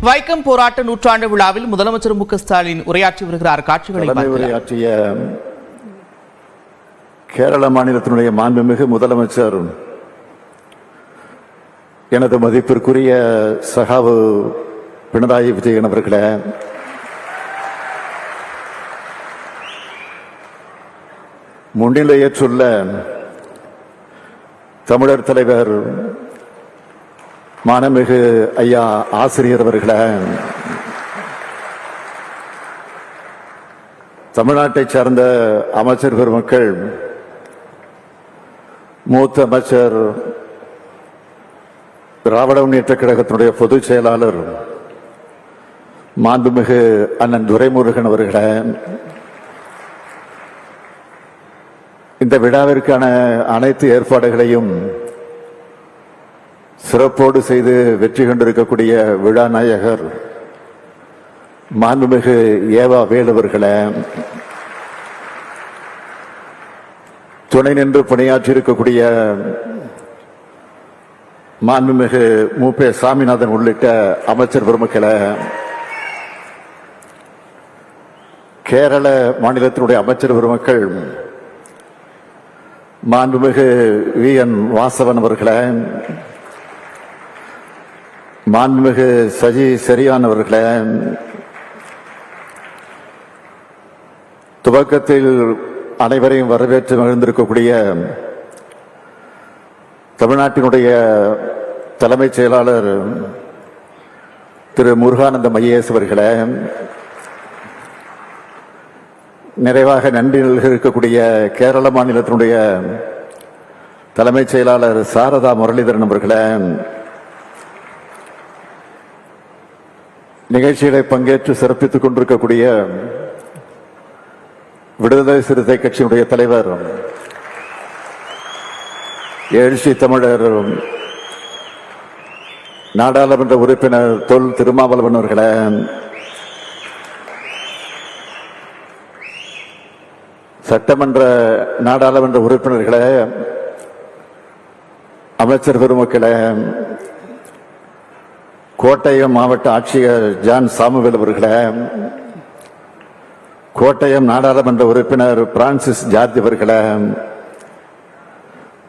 வைக்கம் போராட்ட நூற்றாண்டு விழாவில் முதலமைச்சர் மு க ஸ்டாலின் உரையாற்றி வருகிறார். காட்சிகளை உரையாற்றிய கேரள மாநிலத்தினுடைய மாண்புமிகு முதலமைச்சர் எனது மதிப்பிற்குரிய சகாவு பினராயி விஜயன் அவர்களே, முன்னிலையேற்றுள்ள தமிழர் தலைவர் மாண்புமிகு ஐயா ஆசிரியர் அவர்களே, தமிழ்நாட்டை சார்ந்த அமைச்சர் பெருமக்கள், மூத்த அமைச்சர், திராவிட முன்னேற்ற கழகத்தினுடைய பொதுச் செயலாளர் மாண்புமிகு அண்ணன் துரைமுருகன் அவர்களே, இந்த விழாவிற்கான அனைத்து ஏற்பாடுகளையும் சிறப்போடு செய்து வெற்றி கொண்டிருக்கக்கூடிய விழா நாயகர் மாண்புமிகு ஏவா வேலுவர்களே, துணை நின்று பணியாற்றியிருக்கக்கூடிய மாண்புமிகு மு பே சாமிநாதன் உள்ளிட்ட அமைச்சர் பெருமக்களே, கேரள மாநிலத்தினுடைய அமைச்சர் பெருமக்கள், மாண்புமிகு வி என் வாசவன் அவர்களே, மாண்புமிகு சஜி செரியான் அவர்களே, துவக்கத்தில் அனைவரையும் வரவேற்று மகிழ்ந்திருக்கக்கூடிய தமிழ்நாட்டினுடைய தலைமைச் செயலாளர் திரு முருகானந்தம் ஐஏஎஸ் அவர்களே, நிறைவாக நன்றி இருக்கக்கூடிய கேரள மாநிலத்தினுடைய தலைமைச் செயலாளர் சாரதா முரளிதரன் அவர்களே, நிகழ்ச்சிகளை பங்கேற்று சிறப்பித்துக் கொண்டிருக்கக்கூடிய விடுதலை சிறுத்தை கட்சியினுடைய தலைவர் எழுச்சி தமிழர் நாடாளுமன்ற உறுப்பினர் தொல் திருமாவளவன் அவர்களே, சட்டமன்ற நாடாளுமன்ற உறுப்பினர்களே, அமைச்சர் பெருமக்களே, கோட்டயம் மாவட்ட ஆட்சியர் ஜான் சாமுவேல் அவர்களே, கோட்டயம் நாடாளுமன்ற உறுப்பினர் பிரான்சிஸ் ஜார்ஜ் அவர்களே,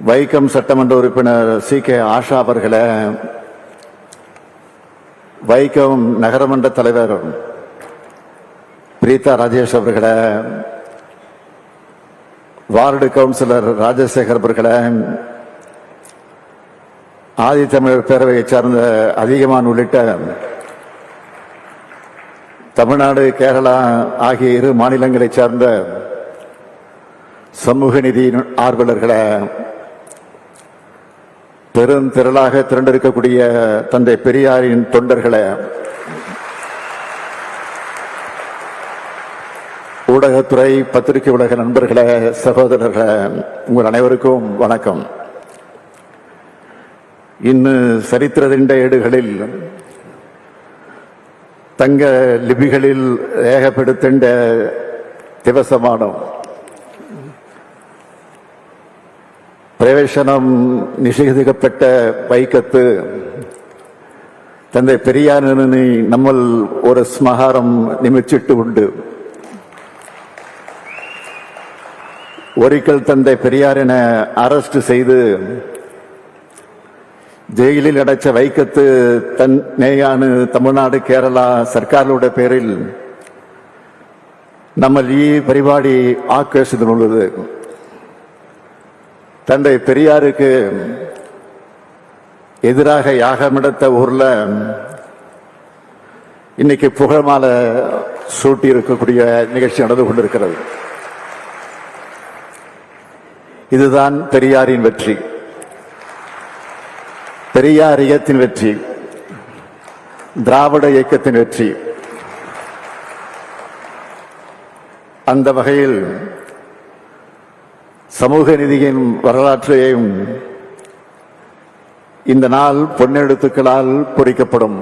வைக்கம் சட்டமன்ற உறுப்பினர் சி கே ஆஷா அவர்களே, வைக்கம் நகரமன்ற தலைவர் பிரீதா ராஜேஷ் அவர்களே, வார்டு கவுன்சிலர் ராஜசேகர் அவர்களே, ஆதித்தமிழர் பேரவையை சார்ந்த அதிகமான் உள்ளிட்ட தமிழ்நாடு கேரளா ஆகிய இரு மாநிலங்களை சார்ந்த சமூக நீதி ஆர்வலர்களே, பெருந்திரளாக திரண்டிருக்கக்கூடிய தந்தை பெரியாரின் தொண்டர்களே, ஊடகத்துறை பத்திரிகை உலக நண்பர்களே, சகோதரர்களே, உங்கள் அனைவருக்கும் வணக்கம். இன்னும் சரித்திரதிண்ட ஏடுகளில் தங்க லிபிகளில் ஏகப்படுத்தின்ற திவசமானம் பிரவேசனம் நிஷேதிக்கப்பட்ட வைக்கத்து தந்தை பெரியாரினை நம்மள் ஒரு ஸ்மகாரம் நிமிச்சிட்டு உண்டு. ஒரிக்கல் தந்தை பெரியாரின அரெஸ்ட் செய்து ஜெயிலில் அடைச்ச வைக்கத்து தன் நேயானு தமிழ்நாடு கேரளா சர்க்காருடைய பேரில் நம்ம பரிபாடி ஆக்கேஷனுள்ளது. தந்தை பெரியாருக்கு எதிராக யாகமெடுத்த ஊர்ல இன்னைக்கு புகழ்மாலை சூட்டி இருக்கக்கூடிய நிகழ்ச்சி நடந்து கொண்டிருக்கிறது. இதுதான் பெரியாரின் வெற்றி, பெரியார் இயக்கத்தின் வெற்றி, திராவிட இயக்கத்தின் வெற்றி. அந்த வகையில் சமூக நீதியின் வரலாற்றையும் இந்த நாள் பொன்னெழுத்துக்களால் பொறிக்கப்படும்.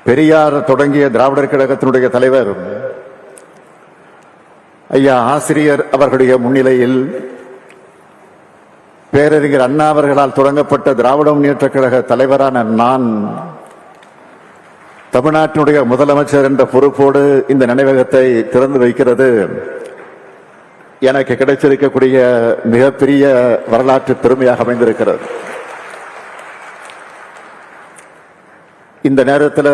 பெரியார் தொடங்கிய திராவிடர் கழகத்தினுடைய தலைவர் ஐயா ஆசிரியர் அவர்களுடைய முன்னிலையில் பேரறிஞர் அண்ணா அவர்களால் தொடங்கப்பட்ட திராவிட முன்னேற்ற கழக தலைவரான நான் தமிழ்நாட்டினுடைய முதலமைச்சர் என்ற பொறுப்போடு இந்த நினைவகத்தை திறந்து வைக்கிறது எனக்கு கிடைச்சிருக்கக்கூடிய மிகப்பெரிய வரலாற்று பெருமையாக அமைந்திருக்கிறது. இந்த நேரத்தில்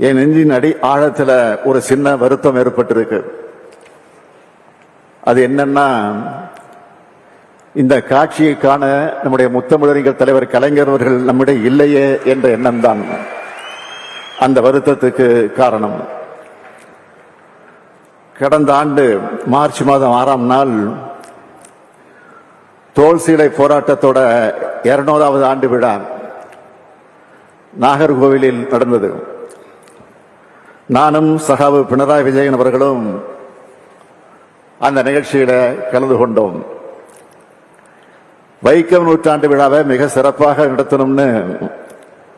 என் நெஞ்சின் அடி ஆழத்தில் ஒரு சின்ன வருத்தம் ஏற்பட்டிருக்கு. அது என்னன்னா, இந்த காட்சியை காண நம்முடைய முத்தமிழறிஞர் தலைவர் கலைஞர் அவர்கள் நம்மிடையே இல்லையே என்ற எண்ணம் தான் அந்த வருத்தத்துக்கு காரணம். கடந்த ஆண்டு மார்ச் மாதம் 6ஆம் நாள் தோல் சீலை போராட்டத்தோட 200வது ஆண்டு விழா நாகர்கோவிலில் நடந்தது. நானும் சகாவு பினராயி விஜயன் அவர்களும் அந்த நிகழ்ச்சியில கலந்து கொண்டோம். வைக்கம் நூற்றாண்டு விழாவை மிக சிறப்பாக நடத்தணும்னு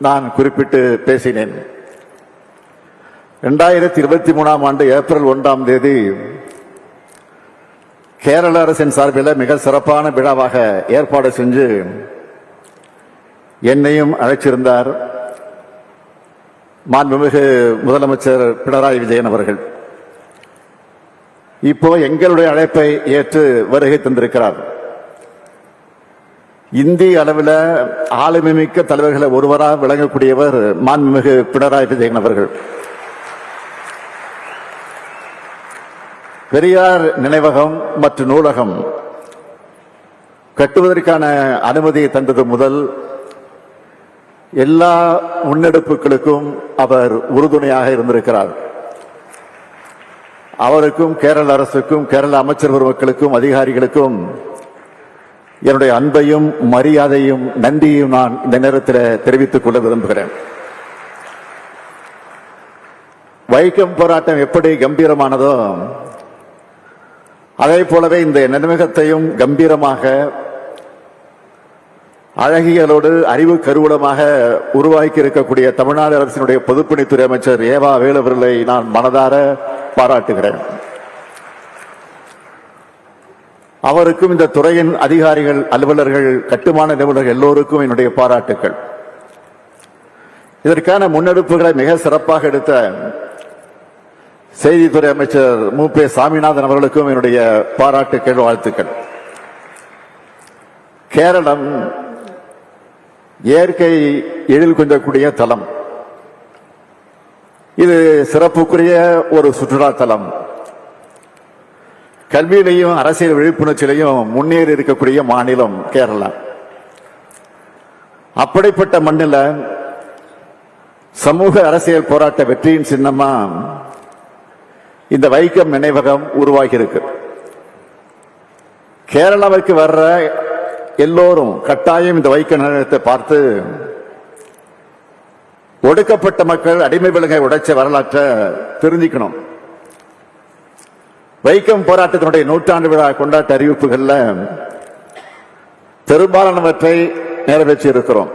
நான் குறிப்பிட்டு பேசினேன். 2023ஆம் ஆண்டு ஏப்ரல் 1ஆம் தேதி கேரள அரசின் சார்பில் மிக சிறப்பான விழாவாக ஏற்பாடு செஞ்சு என்னையும் அழைச்சிருந்தார் மாண்புமிகு முதலமைச்சர் பினராயி விஜயன் அவர்கள். இப்போ எங்களுடைய அழைப்பை ஏற்று வருகை தந்திருக்கிறார். இந்திய அளவில் ஆளுமை மிக்க தலைவர்களை ஒருவராக விளங்கக்கூடியவர் மாண்புமிகு பினராயி விஜயன் அவர்கள். பெரியார் நினைவகம் மற்றும் நூலகம் கட்டுவதற்கான அனுமதியை தந்தது முதல் எல்லா முன்னெடுப்புகளுக்கும் அவர் உறுதுணையாக இருந்திருக்கிறார். அவருக்கும் கேரள அரசுக்கும் கேரள அமைச்சர் பெருமக்களுக்கும் அதிகாரிகளுக்கும் என்னுடைய அன்பையும் மரியாதையும் நன்றியையும் நான் இந்த நேரத்தில் தெரிவித்துக் கொள்ள விரும்புகிறேன். வைக்கம் போராட்டம் எப்படி கம்பீரமானதோ அதே போலவே இந்த நினைவகத்தையும் கம்பீரமாக அழகியலோடு அறிவு கருவூலமாக உருவாக்கி இருக்கக்கூடிய தமிழ்நாடு அரசினுடைய பொதுப்பணித்துறை அமைச்சர் ஏவா வேலு அவர்களை நான் மனதார பாராட்டுகிறேன். அவருக்கும் இந்த துறையின் அதிகாரிகள், அலுவலர்கள், கட்டுமான நிபுணர்கள் எல்லோருக்கும் என்னுடைய பாராட்டுக்கள். இதற்கான முன்னெடுப்புகளை மிக சிறப்பாக எடுத்த செய்தித்துறை அமைச்சர் மு.பே. சாமிநாதன் அவர்களுக்கும் என்னுடைய பாராட்டுக்கள், வாழ்த்துக்கள். கேரளம் இயற்கை எழில் கொஞ்சக்கூடிய தலம். இது சிறப்புக்குரிய ஒரு சுற்றுலா தலம். கல்வியிலையும் அரசியல் விழிப்புணர்ச்சியிலையும் முன்னேறி இருக்கக்கூடிய மாநிலம் கேரளா. அப்படிப்பட்ட மண்ணில் சமூக அரசியல் போராட்ட வெற்றியின் சின்னமா இந்த வைக்கம் நினைவகம் உருவாகி இருக்கு. கேரளாவிற்கு வர்ற எல்லோரும் கட்டாயம் இந்த வைக்கம் நினைவகத்தை பார்த்து ஒடுக்கப்பட்ட மக்கள் அடிமை விலங்கை உடைச்ச வரலாற்றை தெரிஞ்சுக்கணும். வைக்கம் போராட்டத்தினுடைய 100ஆண்டு விழா கொண்டாட்ட அறிவிப்புகள்ல பெரும்பாலானவற்றை நிறைவேற்றி இருக்கிறோம்.